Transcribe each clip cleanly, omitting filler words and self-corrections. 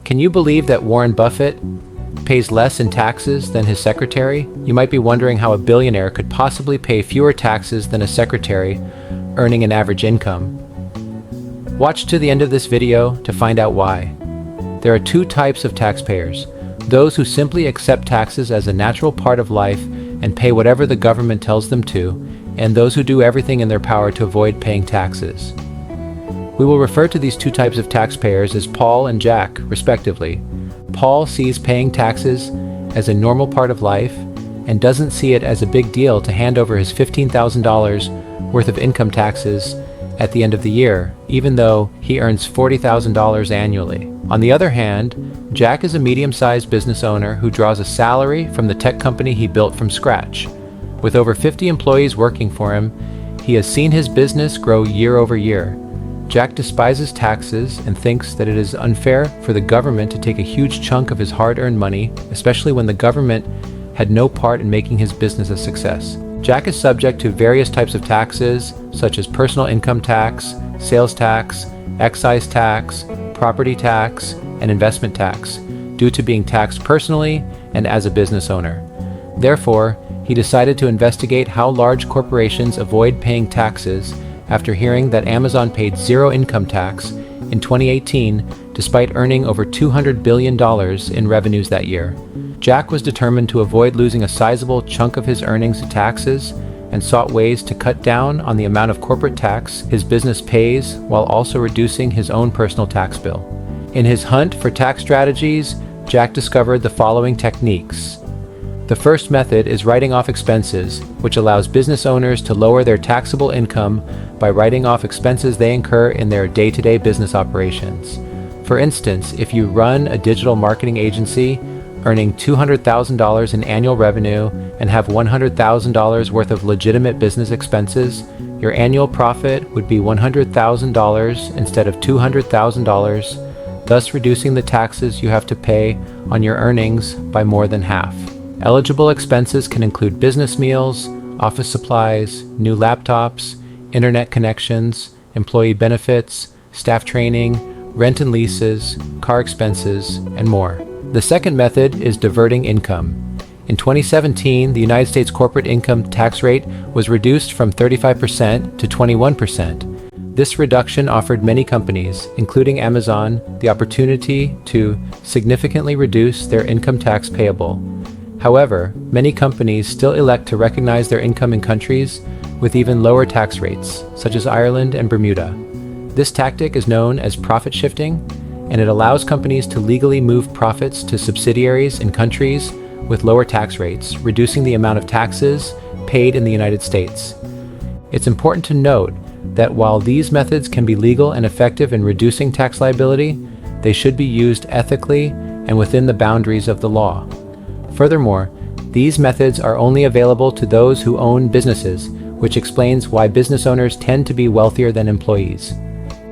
Can you believe that Warren Buffett pays less in taxes than his secretary? You might be wondering how a billionaire could possibly pay fewer taxes than a secretary earning an average income. Watch to the end of this video to find out why. There are two types of taxpayers: those who simply accept taxes as a natural part of life and pay whatever the government tells them to, and those who do everything in their power to avoid paying taxes. We will refer to these two types of taxpayers as Paul and Jack, respectively. Paul sees paying taxes as a normal part of life and doesn't see it as a big deal to hand over his $15,000 worth of income taxes at the end of the year, even though he earns $40,000 annually. On the other hand, Jack is a medium-sized business owner who draws a salary from the tech company he built from scratch. With over 50 employees working for him, he has seen his business grow year over year. Jack despises taxes and thinks that it is unfair for the government to take a huge chunk of his hard-earned money, especially when the government had no part in making his business a success. Jack is subject to various types of taxes, such as personal income tax, sales tax, excise tax, property tax, and investment tax, due to being taxed personally and as a business owner. Therefore, he decided to investigate how large corporations avoid paying taxes after hearing that Amazon paid zero income tax in 2018 despite earning over $200 billion in revenues that year. Jack was determined to avoid losing a sizable chunk of his earnings to taxes and sought ways to cut down on the amount of corporate tax his business pays while also reducing his own personal tax bill. In his hunt for tax strategies, Jack discovered the following techniques. The first method is writing off expenses, which allows business owners to lower their taxable income by writing off expenses they incur in their day-to-day business operations. For instance, if you run a digital marketing agency earning $200,000 in annual revenue and have $100,000 worth of legitimate business expenses, your annual profit would be $100,000 instead of $200,000, thus reducing the taxes you have to pay on your earnings by more than half. Eligible expenses can include business meals, office supplies, new laptops, internet connections, employee benefits, staff training, rent and leases, car expenses, and more. The second method is diverting income. In 2017, the United States corporate income tax rate was reduced from 35% to 21%. This reduction offered many companies, including Amazon, the opportunity to significantly reduce their income tax payable. However, many companies still elect to recognize their income in countries with even lower tax rates, such as Ireland and Bermuda. This tactic is known as profit shifting, and it allows companies to legally move profits to subsidiaries in countries with lower tax rates, reducing the amount of taxes paid in the United States. It's important to note that while these methods can be legal and effective in reducing tax liability, they should be used ethically and within the boundaries of the law. Furthermore, these methods are only available to those who own businesses, which explains why business owners tend to be wealthier than employees.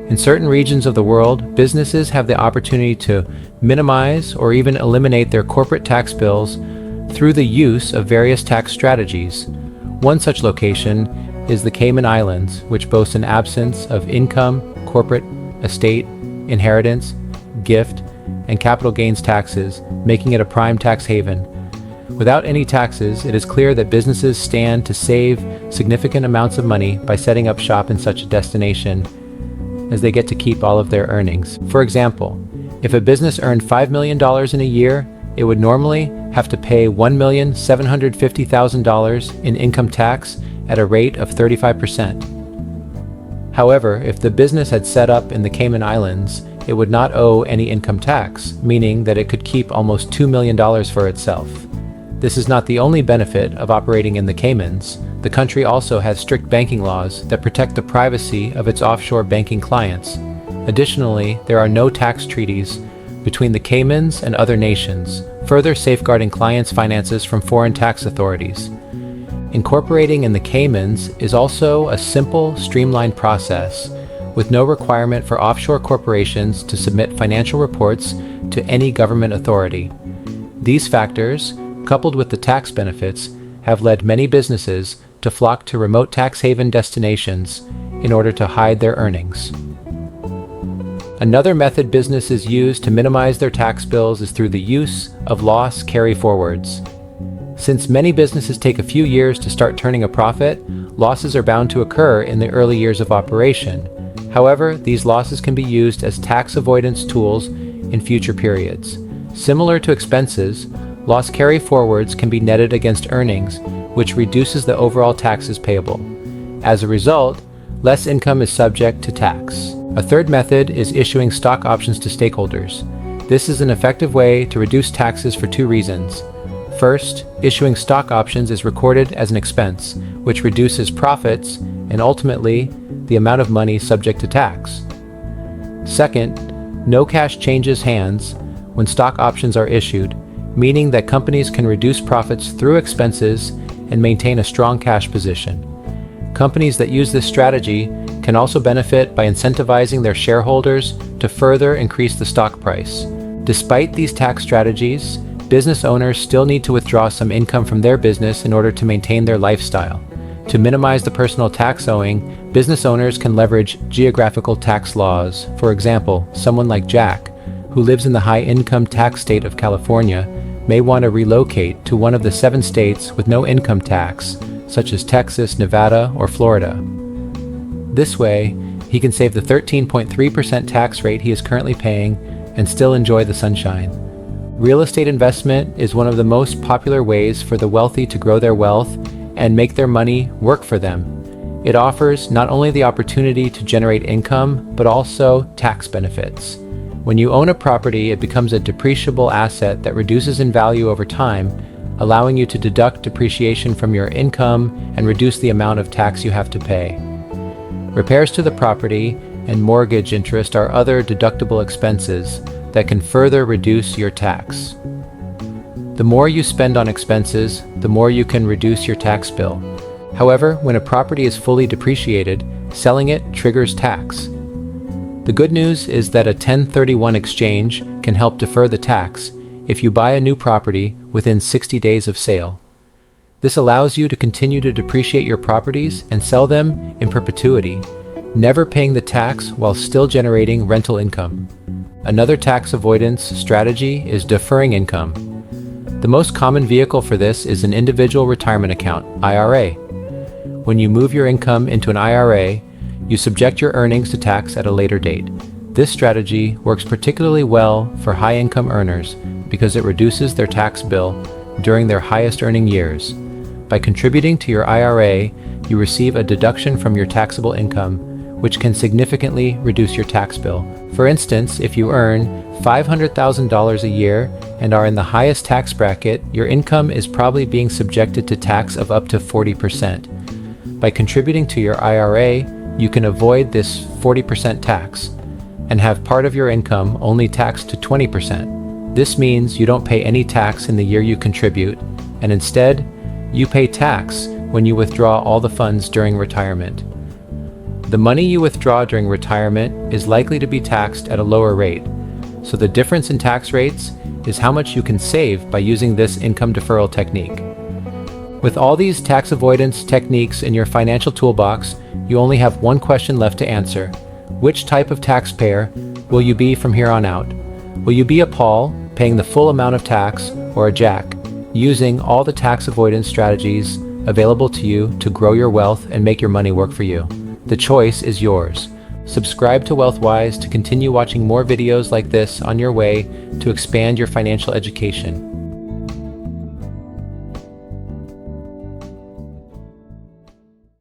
In certain regions of the world, businesses have the opportunity to minimize or even eliminate their corporate tax bills through the use of various tax strategies. One such location is the Cayman Islands, which boasts an absence of income, corporate, estate, inheritance, gift, and capital gains taxes, making it a prime tax haven. Without any taxes, it is clear that businesses stand to save significant amounts of money by setting up shop in such a destination, as they get to keep all of their earnings. For example, if a business earned $5 million in a year, it would normally have to pay $1,750,000 in income tax at a rate of 35%. However, if the business had set up in the Cayman Islands, it would not owe any income tax, meaning that it could keep almost $2 million for itself. This is not the only benefit of operating in the Caymans. The country also has strict banking laws that protect the privacy of its offshore banking clients. Additionally, there are no tax treaties between the Caymans and other nations, further safeguarding clients' finances from foreign tax authorities. Incorporating in the Caymans is also a simple, streamlined process, with no requirement for offshore corporations to submit financial reports to any government authority. These factors, coupled with the tax benefits, have led many businesses to flock to remote tax haven destinations in order to hide their earnings. Another method businesses use to minimize their tax bills is through the use of loss carry-forwards. Since many businesses take a few years to start turning a profit, losses are bound to occur in the early years of operation. However, these losses can be used as tax avoidance tools in future periods. Similar to expenses, loss carry-forwards can be netted against earnings, which reduces the overall taxes payable. As a result, less income is subject to tax. A third method is issuing stock options to stakeholders. This is an effective way to reduce taxes for two reasons. First, issuing stock options is recorded as an expense, which reduces profits and ultimately the amount of money subject to tax. Second, no cash changes hands when stock options are issued, meaning that companies can reduce profits through expenses and maintain a strong cash position. Companies that use this strategy can also benefit by incentivizing their shareholders to further increase the stock price. Despite these tax strategies, business owners still need to withdraw some income from their business in order to maintain their lifestyle. To minimize the personal tax owing, business owners can leverage geographical tax laws. For example, someone like Jack, who lives in the high-income tax state of California, may want to relocate to one of the 7 states with no income tax, such as Texas, Nevada, or Florida. This way, he can save the 13.3% tax rate he is currently paying and still enjoy the sunshine. Real estate investment is one of the most popular ways for the wealthy to grow their wealth and make their money work for them. It offers not only the opportunity to generate income, but also tax benefits. When you own a property, it becomes a depreciable asset that reduces in value over time, allowing you to deduct depreciation from your income and reduce the amount of tax you have to pay. Repairs to the property and mortgage interest are other deductible expenses that can further reduce your tax. The more you spend on expenses, the more you can reduce your tax bill. However, when a property is fully depreciated, selling it triggers tax. The good news is that a 1031 exchange can help defer the tax if you buy a new property within 60 days of sale. This allows you to continue to depreciate your properties and sell them in perpetuity, never paying the tax while still generating rental income. Another tax avoidance strategy is deferring income. The most common vehicle for this is an individual retirement account, IRA. When you move your income into an IRA, you subject your earnings to tax at a later date. This strategy works particularly well for high-income earners because it reduces their tax bill during their highest earning years. By contributing to your IRA, you receive a deduction from your taxable income, which can significantly reduce your tax bill. For instance, if you earn $500,000 a year and are in the highest tax bracket, your income is probably being subjected to tax of up to 40%. By contributing to your IRA, you can avoid this 40% tax and have part of your income only taxed to 20%. This means you don't pay any tax in the year you contribute, and instead, you pay tax when you withdraw all the funds during retirement. The money you withdraw during retirement is likely to be taxed at a lower rate, so the difference in tax rates is how much you can save by using this income deferral technique. With all these tax avoidance techniques in your financial toolbox, you only have one question left to answer. Which type of taxpayer will you be from here on out? Will you be a Paul, paying the full amount of tax, or a Jack, using all the tax avoidance strategies available to you to grow your wealth and make your money work for you? The choice is yours. Subscribe to WealthWise to continue watching more videos like this on your way to expand your financial education.